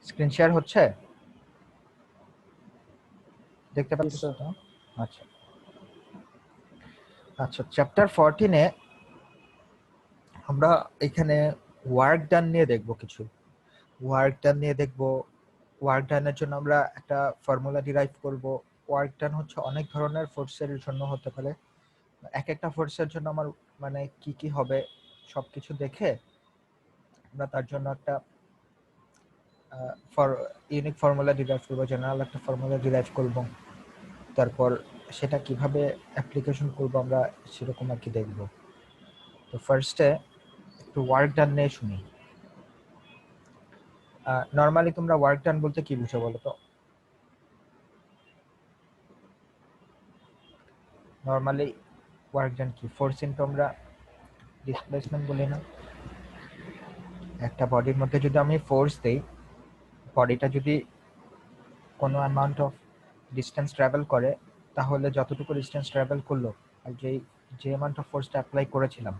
Screen share হচ্ছে, দেখতে পাচ্ছ sir. তো? আচ্ছা আচ্ছা, চ্যাপ্টার 14-এ আমরা এখানে ওয়ার্ক ডান নিয়ে দেখব। কিছু ওয়ার্ক ডান নিয়ে দেখব। ওয়ার্ক ডানের জন্য আমরা একটা ফর্মুলা ডিরাইভ করব। ওয়ার্ক ডান হচ্ছে অনেক ধরনের ফোর্সের জন্য হতে পারে। এক একটা ফোর্সের জন্য আমার মানে কি কি হবে সবকিছু দেখে আমরা তার জন্য একটা ইউনিক ফর্মুলা ডিরাইভ করব, জেনারেল একটা ফর্মুলা ডিরাইভ করব। তারপর সেটা কিভাবে অ্যাপ্লিকেশন করব আমরা সেরকম আর কি দেখব। তো ফার্স্টে একটু ওয়ার্ক ডান নিয়ে শুনি। নর্মালি তোমরা ওয়ার্ক ডান বলতে কি বুঝো বলো তো? নর্মালি ওয়ার্ক ডান কি? ফোর্স ইনটু আমরা ডিসপ্লেসমেন্ট বলি না? একটা বডির মধ্যে যদি আমি ফোর্স দেই, বডিটা যদি কোনো অ্যামাউন্ট অফ ডিস্টেন্স ট্রাভেল করে, তাহলে যতটুকু ডিস্টেন্স ট্রাভেল করলো আর যে অ্যামাউন্ট অফ ফোর্সটা অ্যাপ্লাই করেছিলাম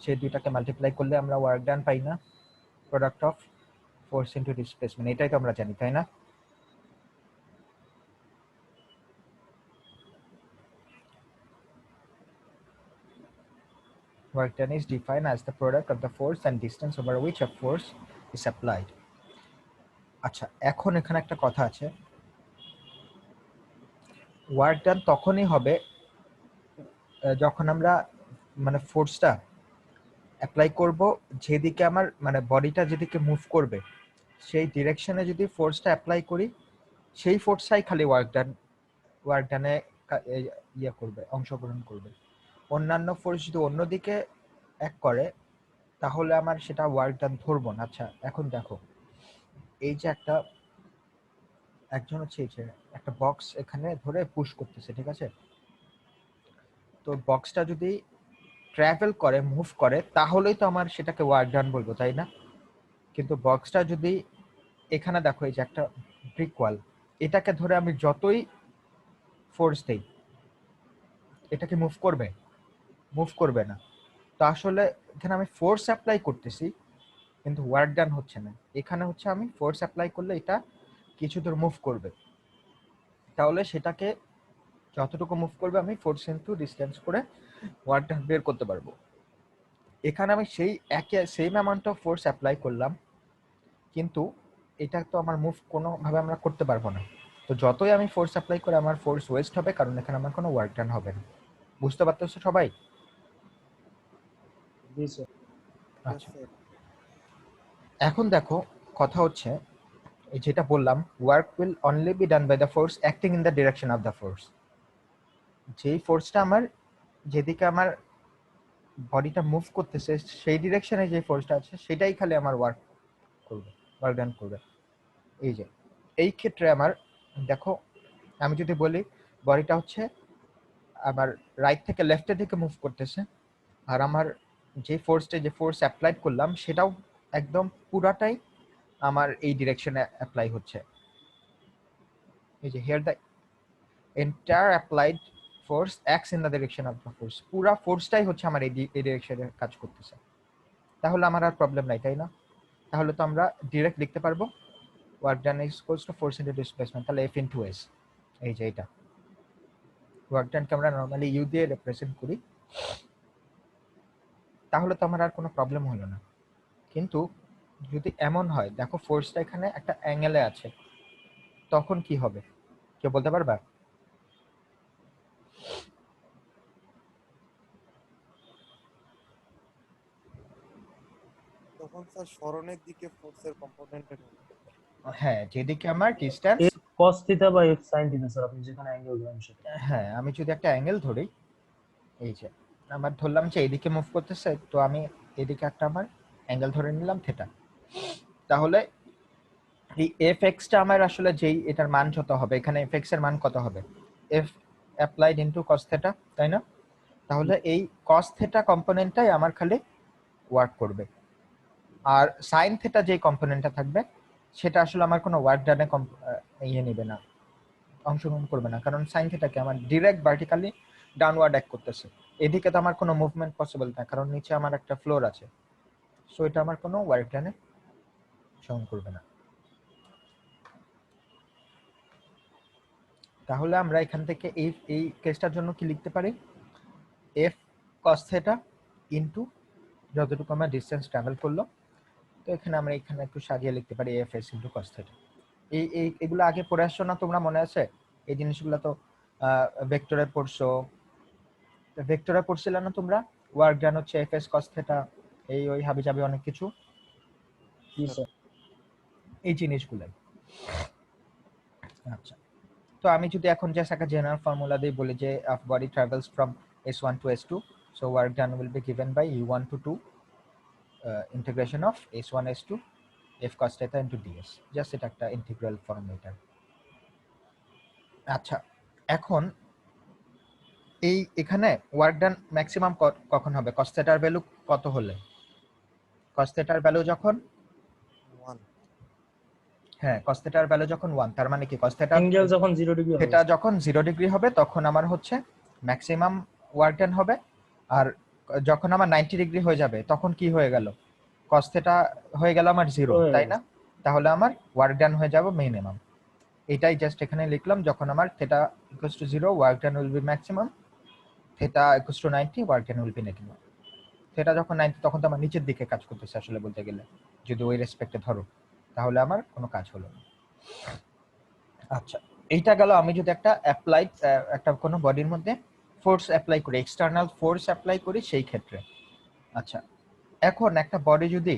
সেই দুইটাকে মাল্টিপ্লাই করলে আমরা ওয়ার্ক ডান পাই না? Product of force into displacement, এটাই তো আমরা জানি, তাই না? Work done is defined as the product of the force and distance over which a force is applied. আচ্ছা, এখন এখানে একটা কথা আছে। ওয়ার্ক ডান তখনই হবে যখন আমরা মানে ফোর্সটা অ্যাপ্লাই করব, যেদিকে আমার মানে বডিটা যেদিকে মুভ করবে সেই ডিরেকশনে যদি ফোর্সটা অ্যাপ্লাই করি, সেই ফোর্সটাই খালি ওয়ার্ক ডানে ইয়ে করবে, অংশগ্রহণ করবে। অন্যান্য ফোর্স যদি অন্যদিকে এক করে তাহলে আমার সেটা ওয়ার্ক ডান ধরবো না। আচ্ছা, এখন দেখো, এই যে একজন হচ্ছে এই যে একটা বক্স এখানে ধরে পুশ করতেছে, ঠিক আছে? তো বক্সটা যদি ট্রাভেল করে, মুভ করে, তাহলেই তো আমার সেটাকে ওয়ার্ক ডান বলবো, তাই না? কিন্তু বক্সটা যদি এখানে দেখো, এই যে একটা ব্রিক ওয়াল, এটাকে ধরে আমি যতই ফোর্স দেই, এটা কি মুভ করবে? মুভ করবে না। তো আসলে এখানে আমি ফোর্স অ্যাপ্লাই করতেছি কিন্তু ওয়ার্ক ডান হচ্ছে না। এখানে হচ্ছে আমি ফোর্স অ্যাপ্লাই করলে এটা কিছু দূর মুভ করবে, তাহলে সেটাকে যতটুকু মুভ করবে আমি ফোর্স ইনটু ডিসটেন্স করে ওয়ার্ক ডান বের করতে পারবো। এখানে আমি সেই same amount of force apply করলাম, কিন্তু এটা তো আমার মুভ কোনোভাবে আমরা করতে পারবো না। তো যতই আমি ফোর্স অ্যাপ্লাই করে আমার ফোর্স ওয়েস্ট হবে, কারণ এখানে আমার কোনো ওয়ার্ক ডান হবে না। বুঝতে পারতেছো সবাই? Yes, sir. আচ্ছা, এখন দেখো, কথা হচ্ছে এই যেটা বললাম, work will only be done by the force acting in the direction of the force. যেই ফোর্সটা আমার যেদিকে আমার বডিটা মুভ করতেছে সেই ডিরেকশনে যে ফোর্সটা আছে সেটাই খালি আমার ওয়ার্ক ডান করবে। এই যে এই ক্ষেত্রে আমার দেখো, আমি যদি বলি বডিটা হচ্ছে আমার রাইট থেকে লেফটের দিকে মুভ করতেছে, আর আমার যে ফোর্স অ্যাপ্লাইড করলাম সেটাও একদম পুরাটাই আমার এই ডিরেকশনে অ্যাপ্লাই হচ্ছে। এই যে here the entire applied force acts in the direction of the force, পুরা ফোর্সটাই হচ্ছে আমার এই ডিরেকশনে কাজ করতেছে। তাহলে আমার আর প্রবলেম নাই, তাই না? তাহলে তো আমরা ডিরেক্ট লিখতে পারবো work done is equals to force into displacement, তাহলে এফ ইনটু এস। এই যে এটা ওয়ার্ক ডানকে আমরা নরমালি ইউ দিয়ে রিপ্রেজেন্ট করি, তাহলে তো আমার আর কোনো প্রবলেম হলো না। কিন্তু যদি এমন হয়, দেখো ফোর্সটা এখানে একটা অ্যাঙ্গেলে আছে, তখন কি হবে কেউ বলতে পারবা? তখন স্যার স্মরণের দিকে ফোর্সের কম্পোনেন্টের হবে। হ্যাঁ, যেদিকে আমার distance, F cos theta by F sin theta, sir আপনি যেখানে অ্যাঙ্গেল ধরেন সেটা। হ্যাঁ আমি যদি একটা অ্যাঙ্গেল ধরি, এই যে আমার ধরলাম যে এইদিকে মুভ করতেছে, তো আমি এদিকে একটা আমার অ্যাঙ্গেল ধরে নিলাম থিটা। তাহলে এই এফ এক্সটা আমার আসলে যেই এটার মান যত হবে, এখানে এফ এক্স এর মান কত হবে? F applied into cos theta, তাই না? তাহলে এই কস থিটা কম্পোনেন্টটাই আমার খালি ওয়ার্ক করবে, আর সাইন থিটা যে কম্পোনেন্টটা থাকবে সেটা আসলে আমার কোনো ওয়ার্ক ডানে ইয়ে নেবে না, অংশগ্রহণ করবে না, কারণ সাইন থিটাকে আমার ডিরেক্ট ভার্টিক্যালি ডাউনওয়ার্ড অ্যাক্ট করতেছে। এদিকে তো আমার কোনো মুভমেন্ট পসিবল না, কারণ নিচে আমার একটা ফ্লোর আছে, সো এটা আমার কোনো ওয়ার্ক ডানে অংশগ্রহণ করবে না। তাহলে আমরা এখান থেকে এই কেসটার জন্য কি লিখতে পারি, এফ কস থেটা ইনটু যতটুকু আমরা ডিসটেন্স ট্রাভেল করলো, তো এখানে আমরা এখানে একটু সাজিয়ে লিখতে পারি F S into cos theta. এগুলো আগে পড়ে আসছো না তোমরা, মনে আছে? এই জিনিসগুলো তো ভেক্টরে পড়ছো, ভেক্টরে পড়ছিলে না তোমরা? ওয়ার্ক ডান হচ্ছে এফ এস কস থেটা, এই ওই হাবি যাবে অনেক কিছু, জি স্যার। এই জিনিসগুলো। আচ্ছা, তো আমি যদি এখন জাস্ট একটা জেনারেল ফর্মুলা দিয়ে বলি যে of body travels from s1 to s2, so work done will be given by u1 to 2 integration of s1 s2 f cos theta into ds, just এটা একটা ইন্টিগ্রাল ফর্ম এটা। আচ্ছা, এখন এখানে ওয়ার্ক ডান ম্যাক্সিমাম কখন হবে? cos theta এর value কত হলে? cos theta এর ভ্যালু যখন 1 হ্যাঁ cos theta এর ভ্যালু যখন 1, তার মানে কি cos theta অ্যাঙ্গেল যখন 0 ডিগ্রি হবে এটা যখন 0 ডিগ্রি হবে তখন আমার হচ্ছে ম্যাক্সিমাম ওয়ার্ক ডান হবে, আর যখন আমার 90 ডিগ্রি হয়ে যাবে তখন কি হয়ে গেল? cos theta হয়ে গেল আমার 0, হয়ে তাই গেল। না? তাহলে আমার ওয়ার্ক ডান হয়ে যাবে মিনিমাম। এটাই জাস্ট এখানে লিখলাম, যখন আমার theta equals to 0 work done will be maximum, theta equals to 90 work done will be minimum। theta যখন 90 তখন তো আমার নিচের দিকে কাজ করতেছে আসলে বলতে গেলে, যদি ওই রেসপেক্টে ধরো, তাহলে আমার কোনো কাজ হলো না। আচ্ছা, এইটা গেল আমি যদি একটা অ্যাপ্লাইড একটা কোনো বডির মধ্যে ফোর্স অ্যাপ্লাই করি, এক্সটার্নাল ফোর্স অ্যাপ্লাই করি সেই ক্ষেত্রে। আচ্ছা, এখন একটা বডি যদি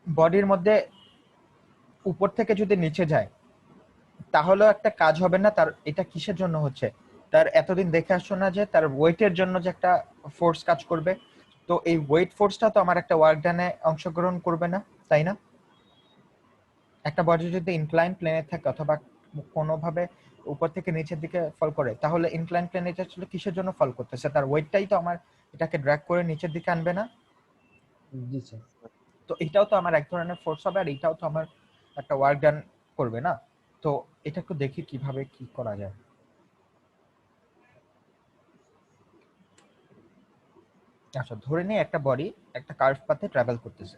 বডির মধ্যে উপর থেকে যদি নিচে যায় তাহলেও একটা কাজ হবে না। তার এটা কিসের জন্য হচ্ছে? তার এতদিন দেখে আসছো না যে তার ওয়েটের জন্য যে একটা ফোর্স কাজ করবে, তো এই ওয়েট ফোর্সটা তো আমার একটা ওয়ার্ক ডানে অংশগ্রহণ করবে না, তাই না? একটা বডি যদি ইনক্লাইন প্লেনে থাকে অথবা কোনোভাবে উপর থেকে নিচের দিকে ফল করে, তাহলে ইনক্লাইন প্লেনে এটা আসলে কিসের জন্য ফল করতেছে? তার ওয়েটটাই তো আমার এটাকে ড্র্যাগ করে নিচের দিকে আনবে না? জি স্যার। তো এটাও তো আমার এক ধরনের ফোর্স হবে, আর এটাও তো আমার একটা ওয়ার্ক ডান করবে না? তো এটা একটু দেখি কিভাবে কি করা যায়। আচ্ছা, ধরে নিই একটা বডি একটা কার্ভ পাথে ট্রাভেল করতেছে।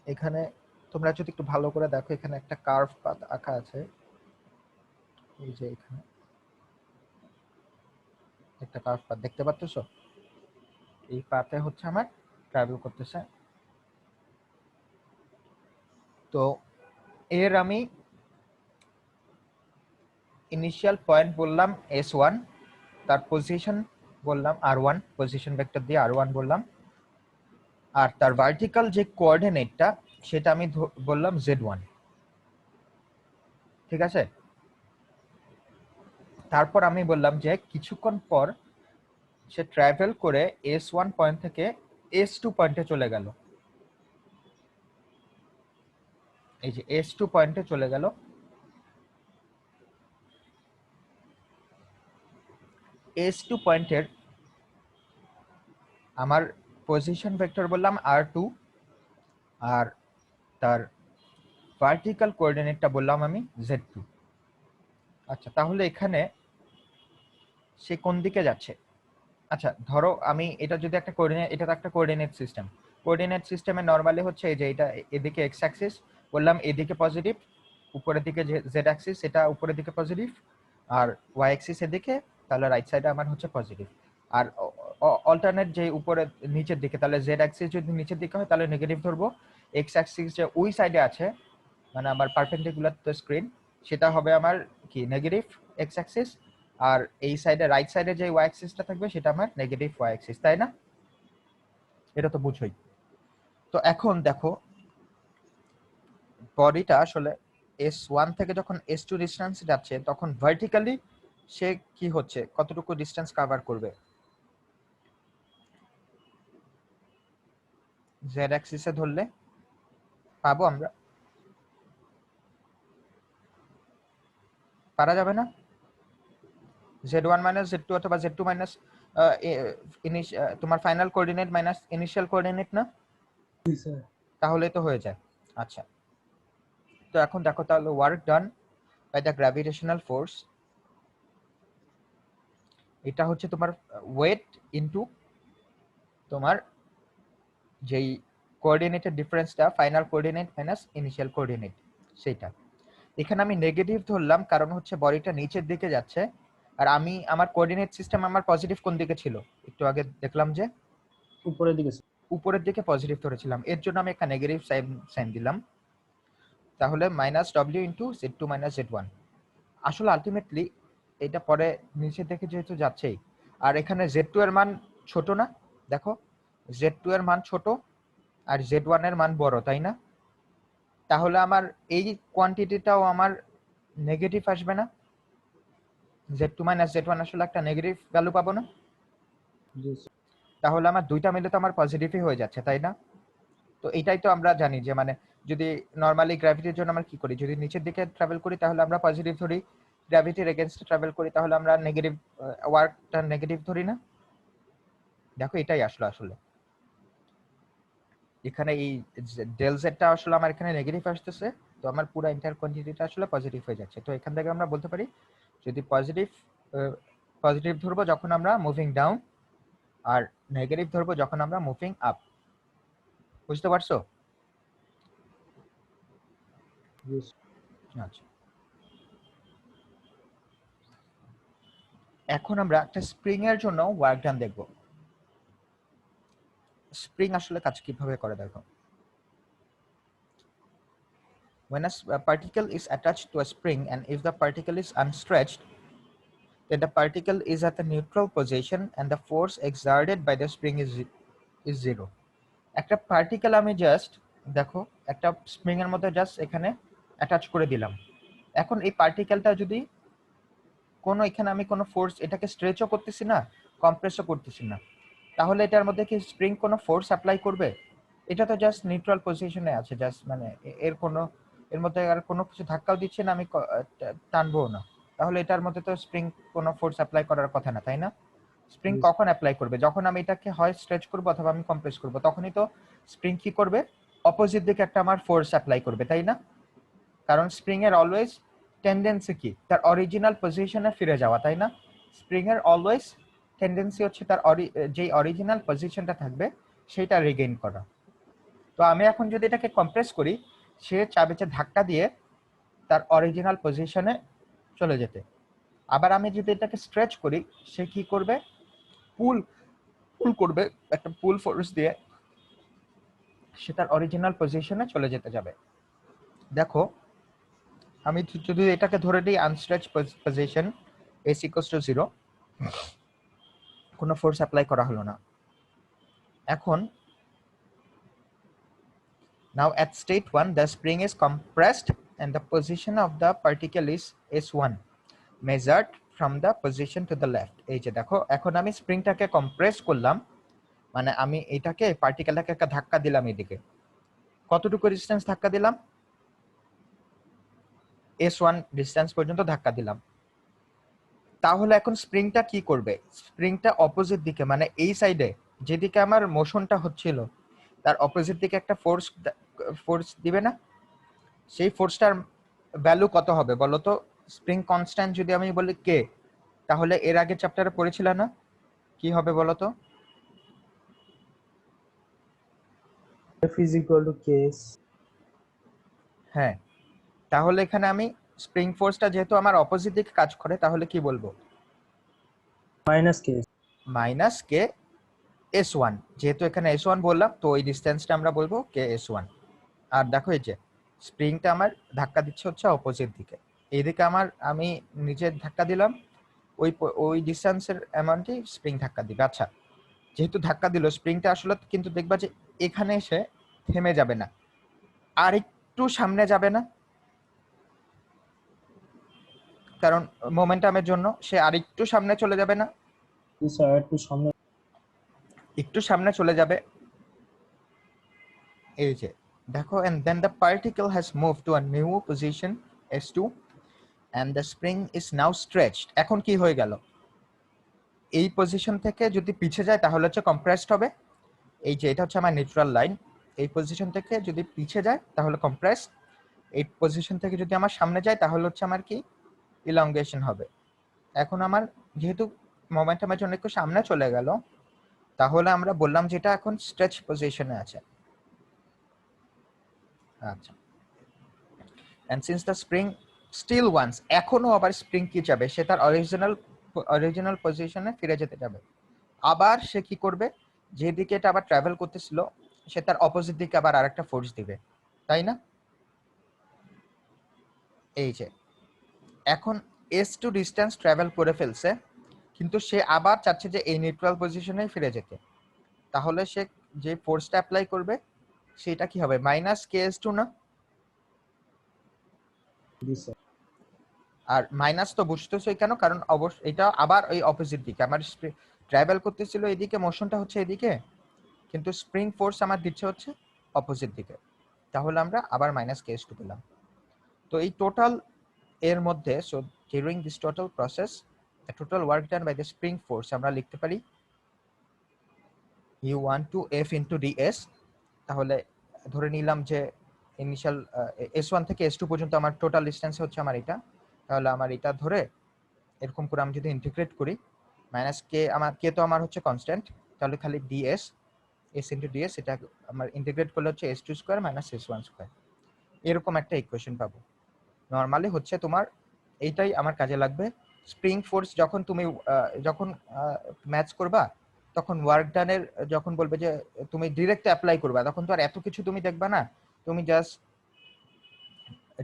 এখানে তোমরা যদি একটু ভালো করে দেখো, এখানে একটা কার্ভ পাথ আঁকা আছে, এই যে এখানে একটা কার্ভ পাথ দেখতে পাচ্ছ? এই পাথে হচ্ছে আমার ট্রাভেল করতেছে। তো এর আমি ইনিশিয়াল পয়েন্ট বললাম s1, তার পজিশন বললাম r1, পজিশন ভেক্টর দিয়ে r1 বললাম, আর তার ভার্টিক্যাল যে কোঅর্ডিনেটটা সেটা আমি বললাম z1, ঠিক আছে? তারপর আমি বললাম যে কিছুক্ষণ পর সে ট্রাভেল করে s1 পয়েন্ট থেকে s2 পয়েন্টে চলে গেল। এই যে s2 পয়েন্টে চলে গেল, s2 পয়েন্টের আমার পজিশন ভেক্টর বললাম r2, আর তার ভার্টিক্যাল কোঅর্ডিনেটটা বললাম আমি z2। আচ্ছা, তাহলে এখানে সে কোন দিকে যাচ্ছে? আচ্ছা, ধরো আমি এটা যদি একটা কোঅর্ডিনেট, এটা তো একটা কোঅর্ডিনেট সিস্টেম। কোঅর্ডিনেট সিস্টেমে নরমালি হচ্ছে এই যে এটা এদিকে এক্স অ্যাক্সিস বললাম, এদিকে পজিটিভ, উপরের দিকে যে জেড অ্যাক্সিস এটা উপরের দিকে পজিটিভ, আর ওয়াই অ্যাক্সিস এদিকে, তাহলে রাইট সাইডে আমার হচ্ছে পজিটিভ। আর অল্টারনেট যে উপরে নিচের দিকে, তাহলে জেড অ্যাক্সিস যদি নিচের দিকে হয় তাহলে নেগেটিভ ধরবো, এক্স অ্যাক্সিস যে ওই সাইডে আছে মানে আমার পারপেন্ডিকুলার টু স্ক্রিন, সেটা হবে আমার কি নেগেটিভ এক্স অ্যাক্সিস, আর এই সাইডে রাইট সাইডে যে ওয়াই অ্যাক্সিসটা থাকবে সেটা আমার নেগেটিভ ওয়াই অ্যাক্সিস, তাই না? এটা তো বুঝোই। তো এখন দেখো বডিটা আসলে s1 থেকে যখন s2 ডিসটেন্স যাচ্ছে তখন ভার্টিক্যালি সে কি হচ্ছে, কতটুকু ডিসটেন্স কভার করবে? জেড অ্যাক্সিসে ধরলে পাবো আমরা? পারা যাবে না? z1 মাইনাস z2 অথবা z2 মাইনাস তোমার final coordinate minus initial coordinate না? জি স্যার। তাহলে তো হয়ে যায়। আচ্ছা, তো এখন দেখো তাহলে work done by the gravitational force, এটা হচ্ছে তোমার ওয়েট ইনটু তোমার যেই কোঅর্ডিনেটের ডিফারেন্সটা final coordinate minus initial coordinate সেটা। এখানে আমি নেগেটিভ ধরলাম কারণ হচ্ছে বডিটা নিচের দিকে যাচ্ছে, আর আমি আমার কোঅর্ডিনেট সিস্টেম আমার পজিটিভ কোন দিকে ছিল, একটু আগে দেখলাম যে উপরের দিকে স্যার। উপরের দিকে পজিটিভ ধরেছিলাম, এর জন্য আমি একটা নেগেটিভ সাইন দিলাম। তাহলে minus W into Z two minus Z one. আসলে আলটিমেটলি এটা পরে নিচের দিকে যেহেতু যাচ্ছেই, আর এখানে জেড টু এর মান ছোট না, দেখো জেড টু এর মান ছোট আর জেড ওয়ান এর মান বড়, তাই না? তাহলে আমার এই কোয়ান্টিটিটাও আমার নেগেটিভ আসবে না? Z two minus Z one আসলে একটা নেগেটিভ ভ্যালু পাবো না? জি স্যার। তাহলে আমার দুইটা মিলে তো আমার পজিটিভই হয়ে যাচ্ছে, তাই না? তো এটাই তো আমরা জানি যে মানে যদি নরমালি গ্র্যাভিটির জন্য আমরা কি করি, যদি নিচের দিকে ট্রাভেল করি তাহলে আমরা পজিটিভ ধরি, গ্র্যাভিটির এগেইনস্টে ট্রাভেল করি তাহলে আমরা নেগেটিভ ওয়ার্কটা নেগেটিভ ধরি না? দেখো এটাই আসলে আসলে এখানে এই ডেল জেডটা আসলে আমার এখানে নেগেটিভ আসতেছে, তো আমার পুরো এন্টায়ার কোয়ান্টিটিটা আসলে পজিটিভ হয়ে যাচ্ছে। তো এখান থেকে আমরা বলতে পারি যদি পজিটিভ ধরবো যখন আমরা মুভিং ডাউন, আর নেগেটিভ ধরবো যখন আমরা মুভিং আপ। বুঝতে পারছো? জি স্যার। আচ্ছা, এখন আমরা একটা স্প্রিং এর জন্য ওয়ার্ক ডান দেখব। স্প্রিং আসলে কাজ কিভাবে করে দেখো। When a particle is attached to a spring and if the particle is unstretched, then the particle is at the neutral position and the force exerted by the spring is zero. একটা particle আমি just দেখো একটা spring এর মধ্যে just এখানে attach করে দিলাম। এখন এই পার্টিকেলটা যদি কোনো এখানে আমি কোনো ফোর্স এটাকে স্ট্রেচও করতেছি না, কম্প্রেসও করতেছি না, তাহলে এটার মধ্যে কি স্প্রিং কোনো ফোর্স অ্যাপ্লাই করবে? এটা তো জাস্ট নিউট্রাল পজিশনে আছে, জাস্ট মানে এর মধ্যে আর কোনো কিছু ধাক্কাও দিচ্ছে না, আমি টানবো না, তাহলে এটার মধ্যে তো স্প্রিং কোনো ফোর্স অ্যাপ্লাই করার কথা না, তাই না? Spring Yes. কখন অ্যাপ্লাই করবে? যখন আমি এটাকে হয় স্ট্রেচ করবো অথবা আমি কম্প্রেস করবো, তখনই তো স্প্রিং কি করবে? অপোজিট দিকে একটা আমার ফোর্স অ্যাপ্লাই করবে, তাই না? কারণ স্প্রিং এর অলওয়েজ টেন্ডেন্সি কি? তার অরিজিনাল পজিশনে ফিরে যাওয়া, তাই না? স্প্রিং এর অলওয়েজ টেন্ডেন্সি হচ্ছে তার যেই অরিজিনাল পজিশনটা থাকবে সেটা রিগেইন করা। তো আমি এখন যদি এটাকে কম্প্রেস করি, সে চাবে যে ধাক্কা দিয়ে তার অরিজিনাল পজিশনে চলে যেতে। আবার আমি যদি এটাকে স্ট্রেচ করি, সে কি করবে? পুল করবে, একটা পুল ফোর্স দিয়ে সে তার অরিজিনাল পজিশনে চলে যেতে যাবে। দেখো আমি যদি এটাকে ধরে দিই আনস্ট্রেচ পজিশন, এস ইকুয়ালস টু 0, কোনো ফোর্স অ্যাপ্লাই করা হলো না। এখন now at state 1 the spring is compressed and the position of the particle is s1 measured from the position to the left. এই যে দেখো এখন আমি স্প্রিংটাকে কম্প্রেস করলাম, মানে আমি এটাকে পার্টিকেলটাকে একটা ধাক্কা দিলাম এদিকে। কতটুকু ডিসটেন্স ধাক্কা দিলাম? s1 ডিসটেন্স পর্যন্ত ধাক্কা দিলাম। তাহলে এখন স্প্রিংটা কি করবে? স্প্রিংটা অপোজিট দিকে মানে এই সাইডে যেদিকে আমার মোশনটা হচ্ছিল তার অপোজিট দিকে একটা ফোর্স দিবে না? সেই ফোর্সটার ভ্যালু কত হবে বলো তো? স্প্রিং কনস্ট্যান্ট যদি আমি বলি কে, তাহলে এর আগে চ্যাপ্টারে পড়েছিল না, কি হবে বলো তো? F is equal to Ks. হ্যাঁ, তাহলে এখানে আমি স্প্রিং ফোর্সটা যেহেতু আমার অপোজিট দিকে কাজ করে তাহলে কি বলবো? Minus Ks. Minus K S one, যেহেতু এখানে এস ওয়ান বললাম তো ওই ডিস্টেন্সটা আমরা বলবো কে এস ওয়ান। আর দেখো এই যে স্প্রিংটা আমার ধাক্কা দিচ্ছে হচ্ছে অপোজিট দিকে, এইদিকে আমি নিচে ধাক্কা দিলাম, ওই ডিস্টেন্সের অ্যামাউন্টই স্প্রিং ধাক্কা দিবে। আচ্ছা, যেহেতু ধাক্কা দিল স্প্রিংটা আসলে কিন্তু দেখবা যে এখানে এসে থেমে যাবে না, আর একটু সামনে যাবে না, কারণ মোমেন্টামের জন্য সে আর একটু সামনে চলে যাবে না? স্যার একটু সামনে। একটু সামনে চলে যাবে। এই যে দেখো, and then the particle has moved to a new position s2 and the spring is now stretched. এখন কি হয়ে গেল? এই পজিশন থেকে যদি পিছে যায় তাহলে হচ্ছে কম্প্রেসড হবে। এই যে এটা হচ্ছে আমার নিউট্রাল লাইন, এই পজিশন থেকে যদি পিছে যায় তাহলে কম্প্রেস, এই পজিশন থেকে যদি আমার সামনে যায় তাহলে হচ্ছে আমার কি ইলংগেশন হবে। এখন আমার যেহেতু মোমেন্টামের জন্য একটু সামনে চলে গেল, তাহলে আমরা বললাম যেটা এখন স্ট্রেচ পজিশনে আছে। আচ্ছা, and since the spring still wants, এখনো আবার স্প্রিং কি যাবে, সে তার অরিজিনাল পজিশনে ফিরে যেতে যাবে। আবার সে কি করবে, যেদিকে এটা আবার ট্রাভেল করতেছিল সে তার অপোজিট দিকে আবার আরেকটা ফোর্স দিবে, তাই না? এই যে এখন s2 ডিসটেন্স ট্রাভেল করে ফেলছে, কিন্তু সে আবার চাচ্ছে যে এই নিউট্রাল পজিশনে ফিরে যেতে। তাহলে সে যে ফোর্সটা অ্যাপ্লাই করবে সেটা কি হবে, মাইনাস ks2 না? জি স্যার। আর মাইনাস তো বুঝতেছই কেন, কারণ অবশ্যই এটা আবার ওই অপোজিট দিকে, আমার ট্রাভেল করতেছিল এদিকে, মোশনটা হচ্ছে এদিকে, কিন্তু স্প্রিং ফোর্স আমার দিচ্ছে হচ্ছে অপোজিট দিকে। তাহলে আমরা আবার মাইনাস ks2 পেলাম। তো এই টোটাল এর মধ্যে, so during this total process the total work done by the spring force আমরা লিখতে পারি u1 to f into ds। তাহলে ধরে নিলাম যে ইনিশিয়াল s1 থেকে s2 পর্যন্ত আমার টোটাল ডিসটেন্স হচ্ছে আমার এটা, তাহলে আমার এটা ধরে এরকম করে আমি যদি ইন্টিগ্রেট করি, মাইনাস কে, আমার কে তো আমার হচ্ছে কনস্ট্যান্ট, তাহলে খালি ds s into ds, এটা আমার ইন্টিগ্রেট করলে হচ্ছে s2 square minus s1 square, এরকম একটা ইকুয়েশন পাবো। নরমালি হচ্ছে তোমার এইটাই আমার কাজে লাগবে। স্প্রিং ফোর্স যখন তুমি যখন ম্যাচ করবা, তখন ওয়ার্ক ডানের যখন বলবে যে তুমি ডিরেক্ট অ্যাপ্লাই করবা, তখন তো আর এত কিছু তুমি দেখবা না, তুমি জাস্ট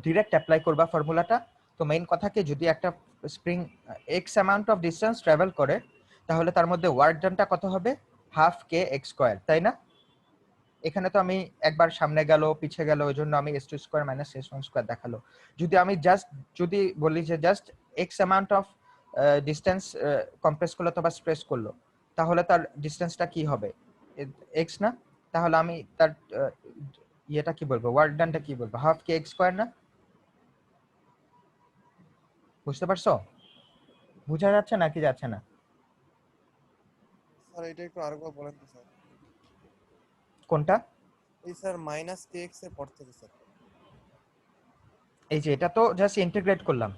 ডিরেক্ট অ্যাপ্লাই করবা ফর্মুলাটা। তো মেইন কথা কি, যদি একটা spring x amount of distance travel করে, তাহলে তার মধ্যে ওয়ার্ক ডানটা কত হবে, হাফ কে এক্স স্কোয়ার, তাই না? এখানে তো আমি একবার সামনে গেল পিছে গেল, ওই জন্য আমি s2 square minus s1 square দেখালো। যদি আমি জাস্ট যদি বলি যে just x amount of distance compress করলো অথবা স্ট্রেস করলো, তাহলে তার ডিসটেন্সটা কি হবে, এক্স না? তাহলে আমি তার ইয়েটা কি বলবো, ওয়ার্ক ডানটা কি বলবো, হাফ কে এক্স স্কয়ার না? বুঝতে পারছো? বোঝা যাচ্ছে নাকি যাচ্ছে না? স্যার এটা একটু আরেকবার বলেন তো স্যার। কোনটা? এই স্যার মাইনাস কে এক্স এর পর থেকে স্যার। এই যে এটা তো জাস্ট ইন্টিগ্রেট করলাম,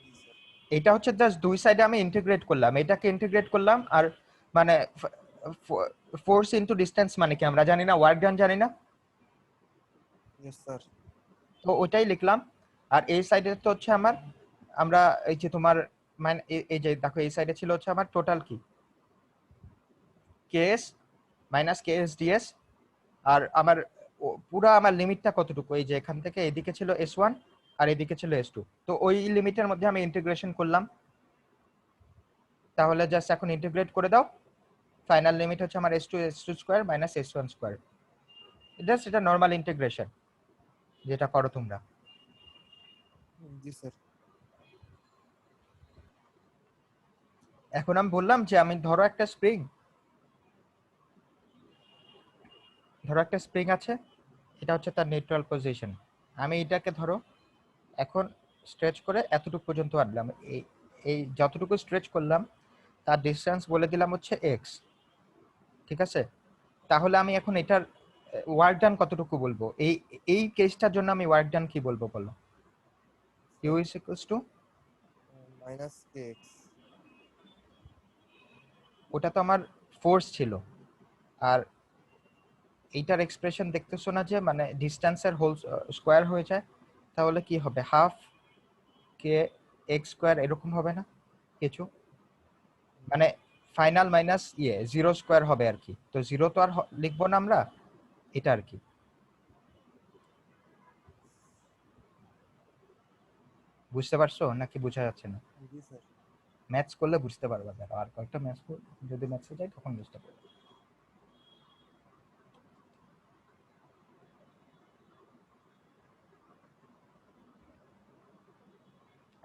জি স্যার। এটা হচ্ছে জাস্ট দুই সাইডে আমি ইন্টিগ্রেট করলাম, এটাকে ইন্টিগ্রেট করলাম। আর মানে ফোর্স ইনটু ডিসটেন্স মানে কি আমরা জানি না, ওয়ার্ক ডান জানি না, ইয়েস স্যার। তো ওইটাই লিখলাম। আর এই সাইডে তো হচ্ছে আমার, আমরা এই যে তোমার মানে এই যে দেখো এই সাইডে ছিল হচ্ছে আমার টোটাল কি, কেএস মাইনাস কেএস ডিএস। আর আমার পুরা আমার লিমিটটা কতটুকু, এই যে এখান থেকে এদিকে ছিল s1 আর এদিকে ছিল s2, তো ওই লিমিটের মধ্যে আমি ইন্টিগ্রেশন করলাম। তাহলে জাস্ট এখন ইন্টিগ্রেট করে দাও, ফাইনাল লিমিট হচ্ছে আমার s2 square minus s1 square. Just এটা নরমাল ইন্টিগ্রেশন যেটা করো তোমরা। জি স্যার। এখন আমি বললাম যে আমি ধরো একটা স্প্রিং আছে, এটা হচ্ছে তার নিউট্রাল পজিশন। আমি এটাকে ধরো এখন স্ট্রেচ করে এতটুকু পর্যন্ত আনলাম, এই এই যতটুকু স্ট্রেচ করলাম তার ডিসটেন্স বলে দিলাম হচ্ছে এক্স, ঠিক আছে? তাহলে আমি এখন এটার ওয়ার্ক ডান কতটুকু বলবো, এই এই কেসটার জন্য আমি ওয়ার্ক ডান কি বলবো বলো? U is equals to, minus K X. ওটা তো আমার ফোর্স ছিল, আর এইটার এক্সপ্রেশন দেখতেছো না যে মানে ডিস্টেন্সের হোল স্কোয়ার হয়ে যায়, তাহলে কি হবে, হাফ কে এক্স স্কোয়ার এরকম হবে না কিছু, মানে ফাইনাল মাইনাস জিরো স্কোয়ার হবে আর কি। তো জিরো তো আর লিখবো না আমরা, এটা আর কি। বুঝতে পারছো নাকি বোঝা যাচ্ছে না? জি স্যার। ম্যাথস করলে বুঝতে পারবা, দেখো আর কয়েকটা ম্যাথস যদি ম্যাথসে যাই তখন বুঝতে পারবে।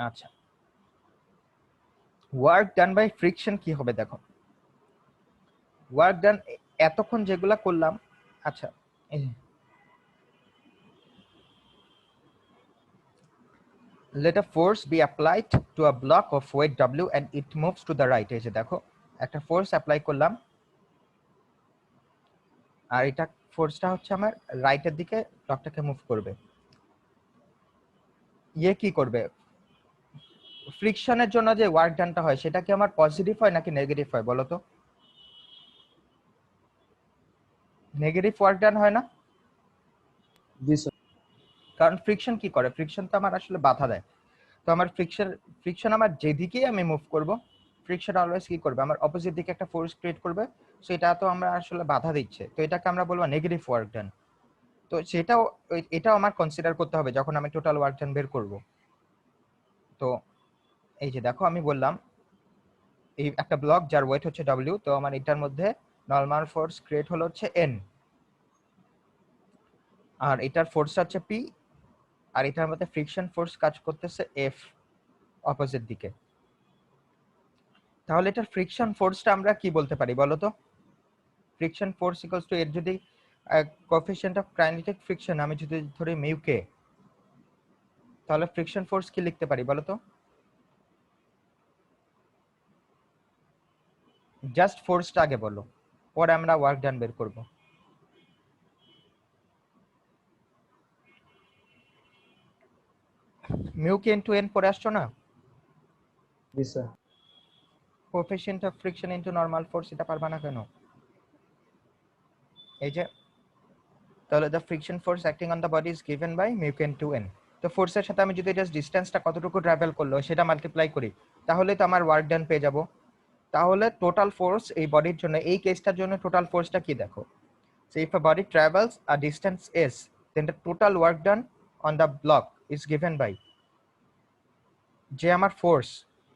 আচ্ছা, ওয়ার্ক ডান বাই ফ্রিকশন কি হবে দেখো, ওয়ার্ক ডান এতক্ষণ যেগুলা করলাম, আচ্ছা let a force be applied to a block of weight w and it moves to the right। এই যে দেখো একটা ফোর্স অ্যাপ্লাই করলাম, আর এটা ফোর্সটা হচ্ছে আমার রাইটের দিকে ব্লকটাকে মুভ করবে। কি করবে, ফ্রিকশনের জন্য যে ওয়ার্ক ডানটা হয় সেটা কি আমার পজিটিভ হয় নাকি নেগেটিভ হয় বলো তো? নেগেটিভ ওয়ার্ক ডান হয় না? জি স্যার। কারণ ফ্রিকশন কি করে, ফ্রিকশন তো আমার আসলে বাধা দেয়। তো আমার ফ্রিকশন আমার যেদিকেই আমি মুভ করব, ফ্রিকশন অলওয়েজ কি করবে, আমার অপোজিট দিকে একটা ফোর্স ক্রিয়েট করবে, সেটা তো আমরা আসলে বাধা দিচ্ছে, তো এটাকে আমরা বলবো নেগেটিভ ওয়ার্ক ডান। তো সেটাও এটাও আমার কনসিডার করতে হবে যখন আমি টোটাল ওয়ার্ক ডান বের করব। তো এই যে দেখো আমি বললাম এই একটা ব্লক যার ওয়েট হচ্ছে ডব্লিউ, তো আমার এটার মধ্যে নরমাল ফোর্স ক্রিয়েট হলো হচ্ছে এন, আর এটার ফোর্স হচ্ছে পি, আর এটার মধ্যে ফ্রিকশন ফোর্স কাজ করতেছে এফ অপোজিট দিকে। তাহলে এটার ফ্রিকশন ফোর্সটা আমরা কি বলতে পারি বলো তো? ফ্রিকশন ফোর্স ইকুয়ালস টু এর যদি কোএফিশিয়েন্ট অফ কাইনেটিক ফ্রিকশন আমি যদি ধরি মিউ কে, তাহলে ফ্রিকশন ফোর্স কি লিখতে পারি বলো তো? জাস্ট ফোর্সটা আগে বলো, পরে আমরা ওয়ার্ক ডান বের করব। মিউ কে ইনটু এন পরে আসছো না? জি sir. Coefficient of friction into normal force, এটা পারবা না কেন? এই যে তাহলে the friction force acting on the body is given by mu K into N. তো ফোর্সের সাথে আমি যদি জাস্ট ডিসটেন্সটা কতটুকু ট্রাভেল করলো সেটা মাল্টিপ্লাই করি, তাহলে তো আমার ওয়ার্ক ডান পেয়ে যাব। তাহলে টোটাল ফোর্স এই বডির জন্য, এই কেসটার জন্য টোটাল ফোর্সটা কি দেখো, so if a body travels a distance s, then the total work done on the block is given by, যে আমার ফোর্স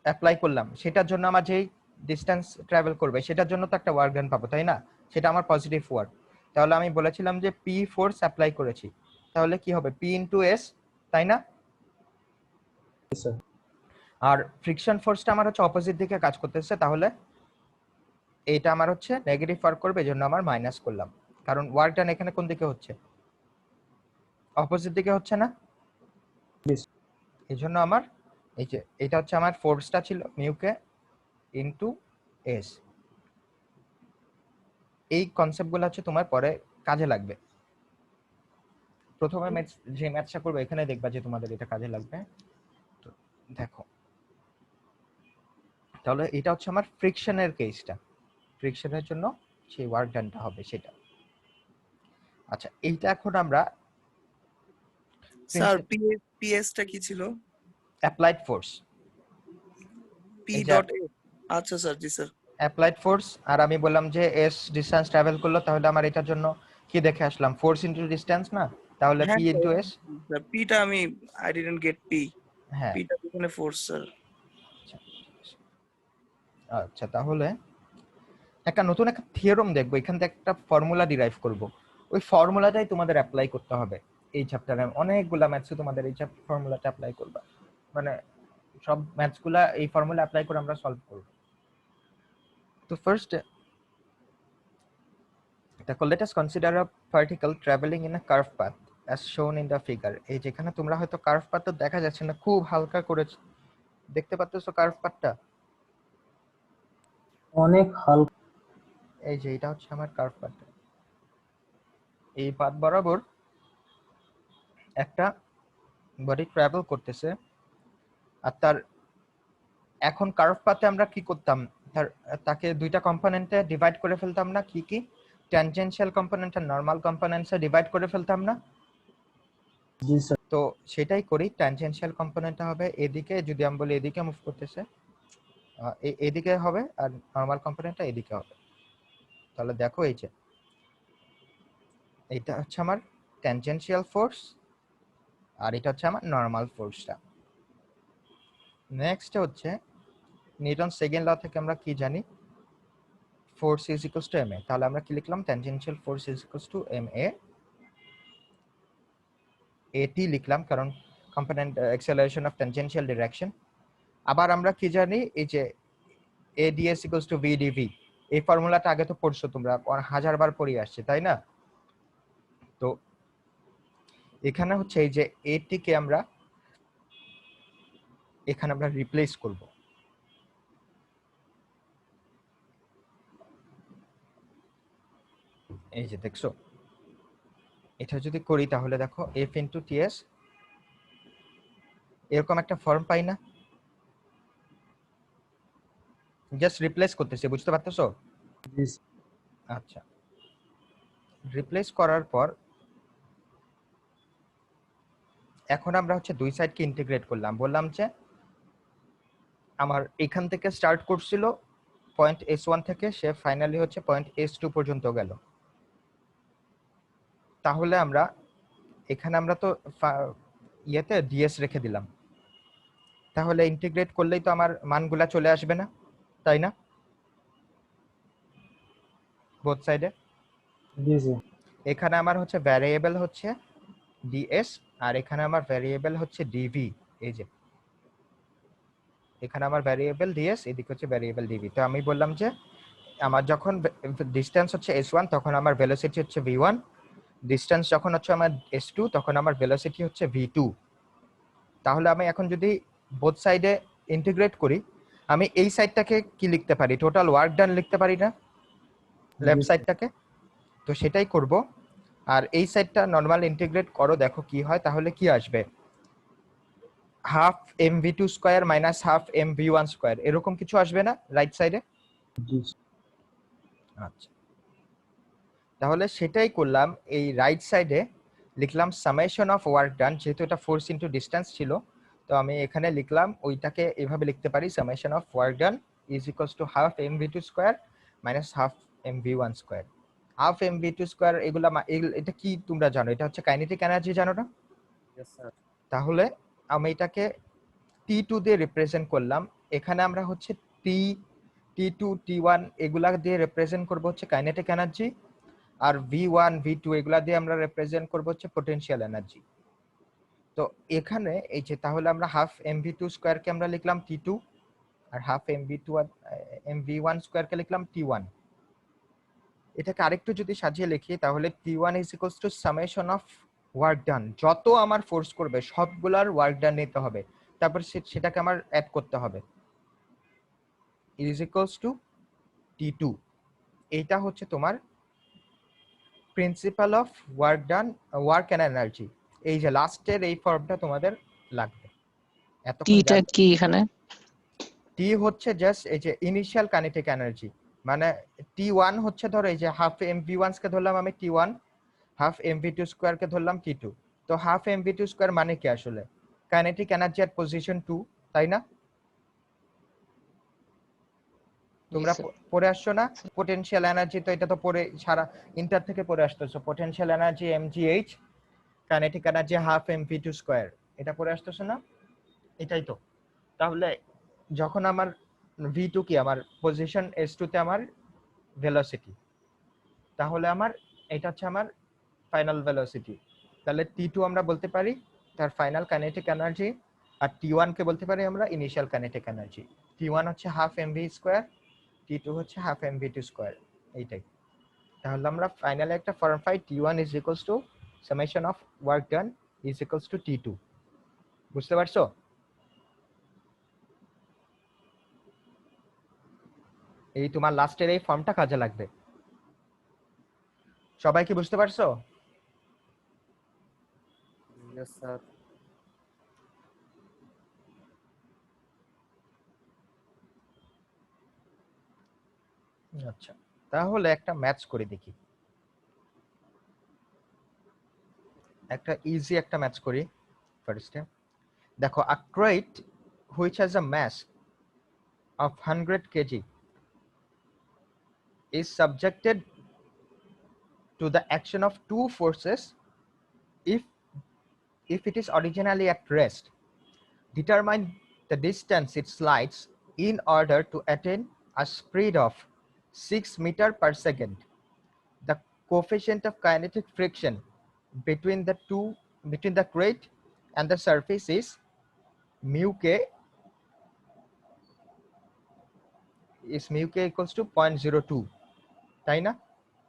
অ্যাপ্লাই করলাম সেটার জন্য আমার যেই ডিসটেন্স ট্রাভেল করবে সেটার জন্য তো একটা ওয়ার্ক ডান পাবো, তাই না? সেটা আমার পজিটিভ ওয়ার্ক। তাহলে আমি বলেছিলাম যে পি ফোর্স অ্যাপ্লাই করেছি, তাহলে কি হবে পি ইনটু এস, তাই না? জি স্যার। আর ফ্রিকশন ফোর্সটা আমার হচ্ছে অপোজিট দিকে কাজ করতেছে, তাহলে এইটা আমার হচ্ছে নেগেটিভ ওয়ার্ক করবে, এজন্য আমার মাইনাস করলাম, কারণ ওয়ার্ক ডান এখানে কোন দিকে হচ্ছে, অপোজিট দিকে হচ্ছে না? জি স্যার। এই জন্য আমার এই যে এটা হচ্ছে আমার ফোর্সটা ছিল মিউকে ইনটু এস। এই কনসেপ্টগুলো হচ্ছে তোমার পরে কাজে লাগবে। প্রথমে যে ম্যাথসটা করবে এখানে দেখবা যে তোমাদের এটা কাজে লাগবে। তো দেখো, তাহলে এটা হচ্ছে আমার ফ্রিকশনের কেসটা, ফ্রিকশনের জন্য সেই ওয়ার্ক ডানটা হবে সেটা। আচ্ছা এইটা এখন আমরা স্যার পিএস টা কি ছিল? অ্যাপ্লাইড ফোর্স, পি এই যে ডট এ। আচ্ছা স্যার, জি স্যার। অ্যাপ্লাইড ফোর্স, আর আমি বললাম যে এস ডিসটেন্স ট্রাভেল করলো, তাহলে আমার এটার জন্য কি দেখে আসলাম, ফোর্স ইনটু ডিসটেন্স না, তাহলে হ্যাঁ পি ইনটু এস। স্যার, পিটা আমি আই ডিডন্ট গেট পি। হ্যাঁ পিটা এখানে ফোর্স স্যার। আচ্ছা তাহলে একটা নতুন একটা থিওরেম দেখবো, এখান থেকে একটা ফর্মুলা ডিরাইভ করব, ওই ফর্মুলাটাই তোমাদের অ্যাপ্লাই করতে হবে এই চ্যাপ্টারে। অনেকগুলা ম্যাথসে তোমাদের এই ফর্মুলাটা অ্যাপ্লাই করবা, মানে সব ম্যাথসগুলা এই ফর্মুলা অ্যাপ্লাই করে আমরা সলভ করব। তো ফার্স্ট দেখো, let us consider a particle travelling in a curve path as শোন ইন দ্য ফিগার। এই যেখানে তোমরা হয়তো কার্ভ পাথ তো দেখা যাচ্ছে না, খুব হালকা করে দেখতে পাচ্ছো কার্ভ পাথটা, অনেক হালকা। এই যে এটা হচ্ছে আমার কার্ভ পাথ। এই পাথ বরাবর একটা বডি ট্রাভেল করতেছে, আর তার এখন কার্ভ পাথে আমরা কি করতাম, তাকে দুইটা কম্পোনেন্টে ডিভাইড করে ফেলতাম না, কি কি, ট্যানজেনশিয়াল কম্পোনেন্ট আর নরমাল কম্পোনেন্টসে ডিভাইড করে ফেলতাম না? জি স্যার। তো সেটাই করি, ট্যানজেনশিয়াল কম্পোনেন্টটা হবে এদিকে, যদি আমি বলি এদিকে মুভ করতেছে এদিকে হবে, আর নরমাল কম্পোনেন্টটা এদিকে হবে। তাহলে দেখো এই যে এটা হচ্ছে আমার ট্যানজেনশিয়াল ফোর্স, আর এটা হচ্ছে আমার নরমাল ফোর্সটা। নেক্সট হচ্ছে নিউটন সেকেন্ড ল থেকে আমরা কি জানি, force is equals two ma, তাহলে আমরা কি লিখলাম, tangential force is equals two ma, at লিখলাম কারণ component acceleration of tangential direction. আবার আমরা কি জানি, এই যে ads ইকুয়ালস টু vdv, এই ফর্মুলাটা আগে তো পড়ছো তোমরা, 1000 বার পড়ে আসছে তাই না? তো এখানে হচ্ছে এই যে at কে আমরা এখানে আমরা রিপ্লেস করব, এই যে দেখছো এটা যদি করি তাহলে দেখো f ইনটু ts, এরকম একটা ফর্ম পাই না, জাস্ট রিপ্লেস করতেছি, বুঝতে পারতেছো? জি স্যার। আচ্ছা রিপ্লেস করার পর এখন আমরা হচ্ছে দুই সাইডকে ইন্টিগ্রেট করলাম, বললাম যে আমার এখান থেকে স্টার্ট করছিল পয়েন্ট S1 থেকে, সে ফাইনালি হচ্ছে পয়েন্ট S2 পর্যন্ত গেল। তাহলে আমরা এখানে আমরা তো ইয়েতে ডিএস রেখে দিলাম, তাহলে ইন্টিগ্রেট করলেই তো আমার মানগুলা চলে আসবে না, তাই না? বোথ সাইডে জি জি। এখানে আমার হচ্ছে ভ্যারিয়েবল হচ্ছে ডিএস আর এখানে আমার ভ্যারিয়েবল হচ্ছে ডিভি। এই যে এখানে আমার ভ্যারিয়েবল ডিএস, এদিকে হচ্ছে ভ্যারিয়েবল ডিভি। তো আমি বললাম যে আমার যখন ডিসটেন্স হচ্ছে S1 তখন আমার ভেলোসিটি হচ্ছে V1, ডিসটেন্স যখন হচ্ছে আমার S2 তখন আমার ভেলোসিটি হচ্ছে V2। তাহলে আমি এখন যদি বোথ সাইডে ইন্টিগ্রেট করি, আমি এই সাইডটাকে কি লিখতে পারি? টোটাল ওয়ার্ক ডান লিখতে পারি না, লেফট সাইডটাকে? তো সেটাই করব। আর এই সাইডটা নরমাল ইন্টিগ্রেট করো, দেখো কি হয়। তাহলে কি আসবে? Half mv2 square minus half mv1 square, এরকম কিছু আসবে না রাইট সাইডে? জি। আচ্ছা, তাহলে সেটাই করলাম। এই রাইট সাইডে লিখলাম সামেশন অফ ওয়ার্ক ডান, যেহেতু এটা ফোর্স ইনটু ডিসটেন্স ছিল, তো আমি এখানে লিখলাম ওইটাকে এভাবে লিখতে পারি, summation of work done is equals to half mv2 square minus half mv1 square. Half mv2 square এগুলা এটা কি তোমরা জানো? এটা হচ্ছে কাইনেটিক এনার্জি, জানো না? Yes, sir. তাহলে আমি এটাকে T2 দিয়ে রিপ্রেজেন্ট করলাম। এখানে আমরা হচ্ছে T2 T1 এগুলা দিয়ে রিপ্রেজেন্ট করব হচ্ছে কাইনেটিক এনার্জি, আর V1 V2 এগুলা দিয়ে আমরা রিপ্রেজেন্ট করব হচ্ছে পটেনশিয়াল এনার্জি। তো এখানে এই যে তাহলে আমরা হাফ mv2 স্কয়ার কে আমরা লিখলাম T2 আর হাফ mv1 স্কয়ার কে লিখলাম T1। এটাকে আরেকটু যদি সাজিয়ে লিখি তাহলে T1 is equals two summation of work ডান, যত আমার ফোর্স করবে সবগুলার ওয়ার্ক ডান নিতে হবে, তারপর সেটাকে আমার অ্যাড করতে হবে, ইজ ইকুয়ালস টু T2। এইটা হচ্ছে তোমার principle of work done, work and energy. এই যে লাস্টের এই ফর্মটা তোমাদের লাগবে। টিটা কি এখানে? টি হচ্ছে জাস্ট এই যে ইনিশিয়াল কাইনেটিক এনার্জি, মানে T1 হচ্ছে ধরো এই যে হাফ mv1 কে ধরলাম আমি T1, হাফ mv2 স্কয়ার কে ধরলাম T2। তো হাফ mv2 স্কয়ার মানে কি আসলে? কাইনেটিক এনার্জি এট পজিশন 2, তাই না? তোমরা পড়ে আসছো না পটেনশিয়াল এনার্জি? তো এটা তো পড়ে সারা ইন্টার থেকে পড়ে আসতেছো, potential energy mgh, kinetic energy half mv2 square, এটা পড়ে আসতেছো না? এটাই তো। তাহলে যখন আমার v2 কি আমার পজিশন s2 তে আমার ভেলোসিটি, তাহলে আমার এটা হচ্ছে আমার ফাইনাল ভেলোসিটি। তাহলে T2 আমরা বলতে পারি তার ফাইনাল কাইনেটিক এনার্জি, আর T1 কে বলতে পারি আমরা ইনিশিয়াল কাইনেটিক এনার্জি। T1 হচ্ছে হাফ mv স্কয়ার, T2 হচ্ছে হাফ mv2 স্কয়ার, এইটাই। তাহলে আমরা ফাইনালি একটা form pi, T1 is equals two summation of work done is equals two T2। বুঝতে পারছো? এই তোমার লাস্টের এই ফর্মটা কাজে লাগবে। সবাই কি বুঝতে পারছো? Yes, sir. আচ্ছা, তাহলে একটা ম্যাথস করে দেখি, একটা ইজি একটা ম্যাথস করি ফার্স্টে। দেখো, a crate which has a mass of 100 kg is subjected to the action of two forces if it is originally at rest. Determine the distance it slides in order to attain a speed of 6 meter per second. The coefficient of kinetic friction between the crate and the surface is mu k equals to 0.02, তাই না?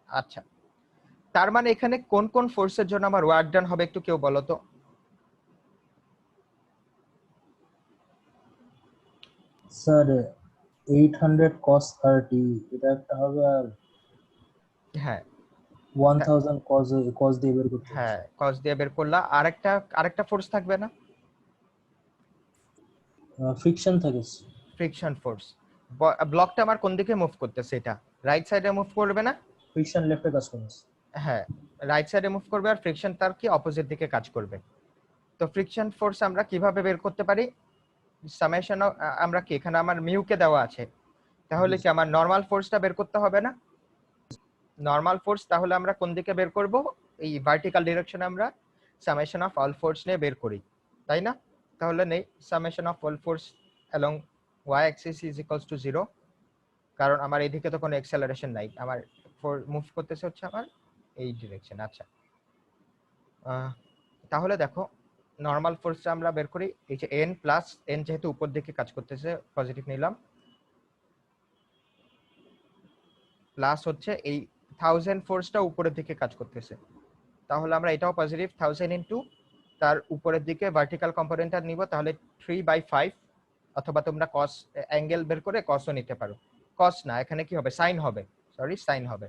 আচ্ছা, তার মানে এখানে কোন কোন ফোর্সের জন্য আমার ওয়ার্ক ডান হবে একটু কেউ বলো তো? স্যার 800 cos 30 এটা একটা হবে, আর হ্যাঁ 1000 cos দিয়ে বের করতে হবে। হ্যাঁ, কস দিয়ে বের করলা। আরেকটা ফোর্স থাকবে না? ফ্রিকশন থাকে। Friction force. ব্লকটা আমার কোন দিকে মুভ করতেছে? এটা রাইট সাইডে মুভ করবে না? ফ্রিকশন লেফটে কাজ করে। হ্যাঁ, রাইট সাইডে মুভ করবে আর ফ্রিকশন তার কি অপোজিট দিকে কাজ করবে। তো ফ্রিকশন ফোর্স আমরা কিভাবে বের করতে পারি? সামেশন আমরা কি এখানে আমার মিউ কে দেওয়া আছে, তাহলে কি আমার নরমাল ফোর্সটা বের করতে হবে না? নরমাল ফোর্স তাহলে আমরা কোন দিকে বের করব? এই ভার্টিক্যাল ডিরেকশনে আমরা সামেশন অফ অল ফোর্স নিয়ে বের করি, তাই না? তাহলে নেই summation of all force along y axis is equals to 0, কারণ আমার এইদিকে তো কোনো অ্যাক্সেলারেশন নাই, আমার মুভ করতেছে হচ্ছে আমার এই ডিরেকশন। আচ্ছা, তাহলে দেখো নরমাল ফোর্সটা আমরা বের করি, এই যে n প্লাস n যেহেতু উপর দিকে কাজ করতেছে পজিটিভ নিলাম, প্লাস হচ্ছে এই 1000 ফোর্সটা উপরের দিকে কাজ করতেছে, তাহলে আমরা এটাও পজিটিভ 1000 ইনটু তার উপরের দিকে ভার্টিক্যাল কম্পোনেন্টটা নিব, তাহলে 3/5, অথবা তোমরা cos অ্যাঙ্গেল বের করে cosও নিতে পারো। cos না, এখানে কি হবে, sin হবে, সরি sin হবে,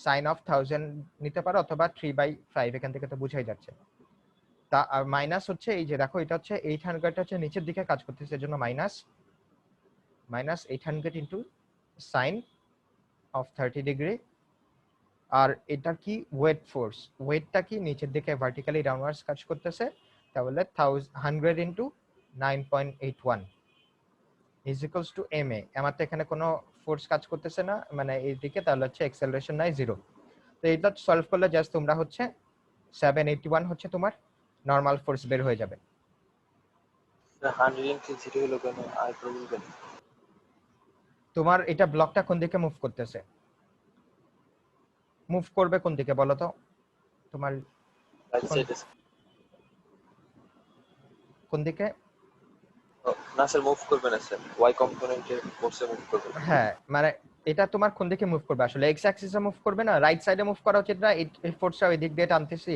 sin of 1000 নিতে পারো, অথবা 3/5, এখান থেকে তো বুঝাই যাচ্ছে। তা আর মাইনাস হচ্ছে এই যে দেখো এটা হচ্ছে 800 হচ্ছে নিচের দিকে কাজ করতেছে, এর জন্য minus 800 into sin of 30 degree. আর এটা কি ওয়েট ফোর্স, ওয়েটটা কি নিচের দিকে ভার্টিক্যালি ডাউনওয়ার্ডস কাজ করতেছে, তাহলে 100 into 9.81 is equals two ma। আমার তো এখানে কোনো ফোর্স কাজ করতেছে না মানে এইদিকে, তাহলে হচ্ছে অ্যাক্সেলারেশন নাই 0। তো এটা সলভ করলে জাস্ট তোমরা হচ্ছে 781 হচ্ছে তোমার নরমাল ফোর্স বের হয়ে যাবে। 100 ইন্টেন্সিটি হলো কেন আর প্রবলেম কেন? তোমার এটা ব্লকটা কোন দিকে মুভ করতেছে, মুভ করবে কোন দিকে বলো তো? তোমার রাইট সাইডে। কোন দিকে? না স্যার মুভ করবে না স্যার, ওয়াই কম্পোনেন্টে ফোর্সে মুভ করবে। হ্যাঁ, মানে এটা তোমার কোন দিকে মুভ করবে আসলে, এক্স অ্যাক্সিসে মুভ করবে না, রাইট সাইডে মুভ করা উচিত না? এই ফোর্সটা ওই দিক দিয়ে টানতেছি,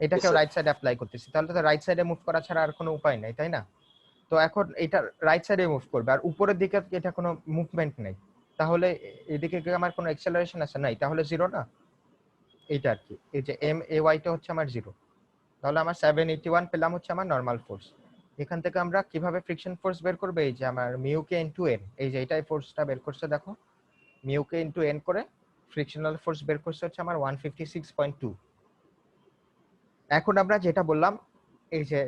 এটাকে রাইট সাইডে অ্যাপ্লাই করতেছি, তাহলে তো রাইট সাইডে মুভ করা ছাড়া আর কোনো উপায় নাই, তাই না? তো এখন এটা রাইট সাইডে মুভ করবে, আর উপরের দিকে এটা কোনো মুভমেন্ট নেই, তাহলে এদিকে কি আমার কোনো অ্যাক্সেলারেশন আছে? নাই, তাহলে 0 না? এইটা আর কি, এই যে এম এ ওয়াইটা হচ্ছে আমার 0, তাহলে আমার 781 পেলাম হচ্ছে আমার নরমাল ফোর্স। এখান থেকে আমরা কিভাবে ফ্রিকশন ফোর্স বের করব? এই যে আমার মিউ কে ইনটু এন, এই যে এটাই ফোর্সটা বের করছে দেখো, মিউ কে ইনটু এন করে ফ্রিকশনাল ফোর্স বের করছে হচ্ছে আমার 156.2। এখন আমরা যেটা বললাম এই যে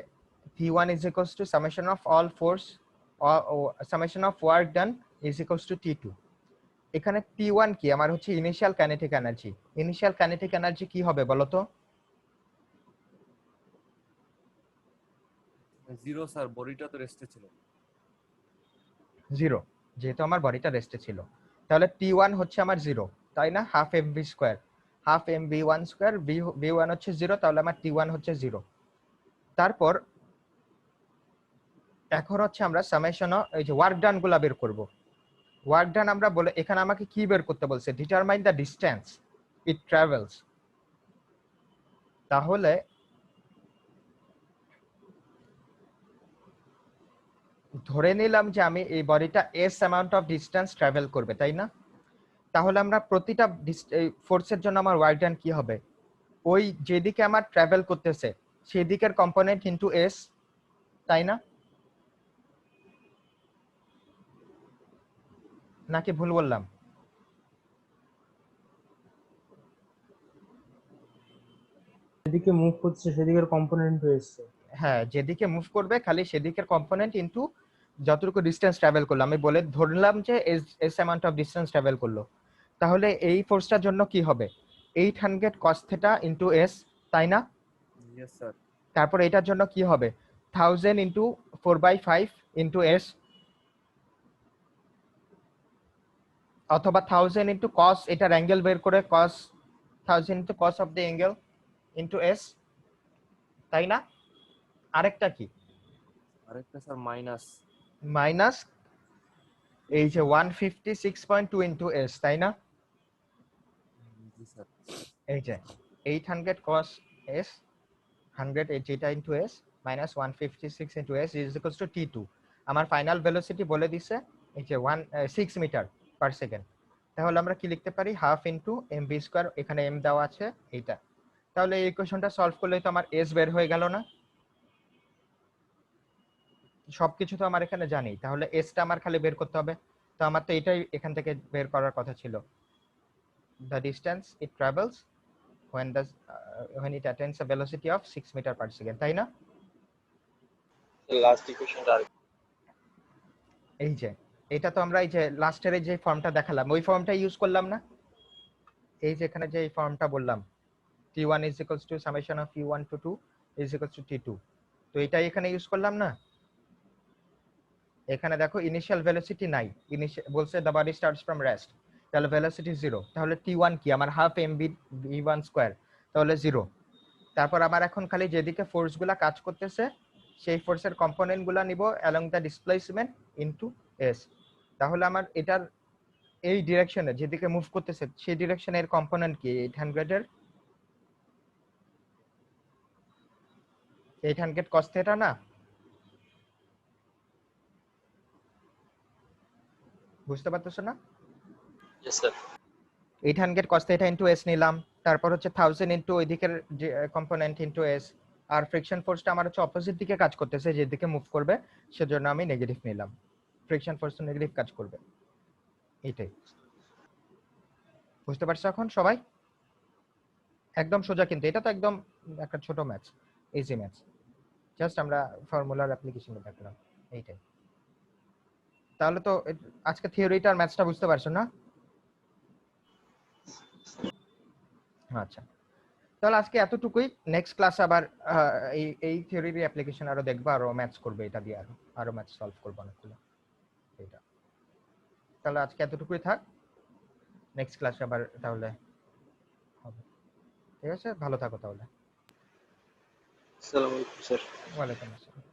T1 is equals to summation of all force or summation of work done is equals to T2। এখানে T1 কি আমার হচ্ছে initial kinetic energy, initial kinetic energy কি হবে বলো তো? 0 স্যার, বডিটা তো রেস্টে ছিল। 0, যেহেতু আমার বডিটা রেস্টে ছিল, তাহলে T1 হচ্ছে আমার 0, তাই না? Half mv square, half mv1 square, v1 হচ্ছে 0, তাহলে আমার T1 হচ্ছে 0। তারপর এখন হচ্ছে আমরা সামেশন এই যে ওয়ার্ক ডান গুলা বের করব। ওয়ার্ক ডান আমরা বলে এখানে আমাকে কি বের করতে বলছে? Determine the distance it travels. তাহলে ধরে নিলাম যে আমি এই বডিটা S amount of distance travel করবে, তাই না? তাহলে আমরা প্রতিটা ফোর্সের জন্য আমার ওয়ার্ক ডান কি হবে? ওই যেদিকে আমার ট্রাভেল করতেছে সেই দিকের কম্পোনেন্ট ইনটু এস, তাই না? নাকি ভুল বললাম? যেদিকে মুভ করছে সেদিকের কম্পোনেন্ট রয়েছে। হ্যাঁ, যেদিকে মুভ করবে খালি সেদিকের কম্পোনেন্ট ইনটু যতটুকু ডিসটেন্স ট্রাভেল করলো, আমি বলে ধরলাম যে S amount of distance travel করলো, তাহলে এই ফোর্সটার জন্য কি হবে? 800 cos থিটা ইনটু এস, তাই না? Yes sir. তারপর এটার জন্য কি হবে? 1000 ইনটু 4/5 ইনটু এস, অথবা 1000 ইনটু cos এটার অ্যাঙ্গেল বের করে cos 1000 into cos of the angle into S, তাই না? আরেকটা কি? আরেকটা স্যার মাইনাস। মাইনাস এই যে 156.2 ইনটু এস, তাই না? জি স্যার। এই যে 800 cos s 100 যেটা into s minus 156 into s is equals two t2। আমার ফাইনাল ভেলোসিটি বলে দিছে এই যে 6 মিটার পার সেকেন্ড, তাহলে আমরা কি লিখতে পারি? হাফ ইনটু mv স্কয়ার, এখানে m দেওয়া আছে এইটা, তাহলে এই ইকুয়েশনটা সলভ করলেই তো আমার s বের হয়ে গেল না? সবকিছু তো আমার এখানে জানি, তাহলে s টা আমার খালি বের করতে হবে, তো আমার তো এটাই এখান থেকে বের করার কথা ছিল, the distance it travels when it attains a velocity of 6 meter per second, তাই না? লাস্ট ইকুয়েশনটা এই যে এটা তো আমরা এই যে লাস্টের যে ফর্মটা দেখালাম ওই ফর্মটা ইউজ করলাম না? এই যে এখানে যে ফর্মটা বললাম t1 is equals to summation of u1 to 2 is equals to t2, তো এটাই এখানে ইউজ করলাম না? এখানে দেখো ইনিশিয়াল ভেলোসিটি নাই, বলছে the body starts from rest, তাহলে ভেলোসিটি 0, তাহলে t1 কি আমার হাফ mv v1 স্কয়ার, তাহলে 0। তারপর আমার এখন খালি যেদিকে ফোর্সগুলা কাজ করতেছে সেই ফোর্সের কম্পোনেন্টগুলো নিব along the displacement into s, তাহলে আমার এটার এই ডিরেকশনে যেদিকে মুভ করতেছে সেই ডিরেকশনের কম্পোনেন্ট কি 800 এর 800 cos θ না? বুঝতে পারতেছো না? Yes sir 800 cos θ into s নিলাম, তারপর হচ্ছে 1000 ইনটু ওই দিকের কম্পোনেন্ট ইনটু s, আর ফ্রিকশন ফোর্সটা আমার হচ্ছে অপোজিট দিকে কাজ করতেছে যেদিকে মুভ করবে, সেজন্য আমি নেগেটিভ নিলাম, ফ্রিকশন ফোর্স নেগেটিভ কাজ করবে, এইটাই। বুঝতে পারছো এখন সবাই? একদম সোজা, কিন্তু এটা তো একদম একটা ছোট ম্যাথ, ইজি ম্যাথ, জাস্ট আমরা ফর্মুলার অ্যাপ্লিকেশনে দেখলাম, এইটাই। তাহলে তো আজকে থিওরিটা আর ম্যাথসটা বুঝতে পারছো না? আচ্ছা, তাহলে আজকে এতটুকুই। নেক্সট ক্লাসে আবার এই থিওরির অ্যাপ্লিকেশন আরো দেখবো, আরো ম্যাথস করবে এটা দিয়ে, আরো ম্যাথস সলভ করবো অনেকগুলো, এটা। তাহলে আজকে এতটুকুই থাক, নেক্সট ক্লাসে আবার তাহলে হবে, ঠিক আছে? ভালো থাকো তাহলে। আসসালামু আলাইকুম স্যার। ওয়ালাইকুম আসসালাম।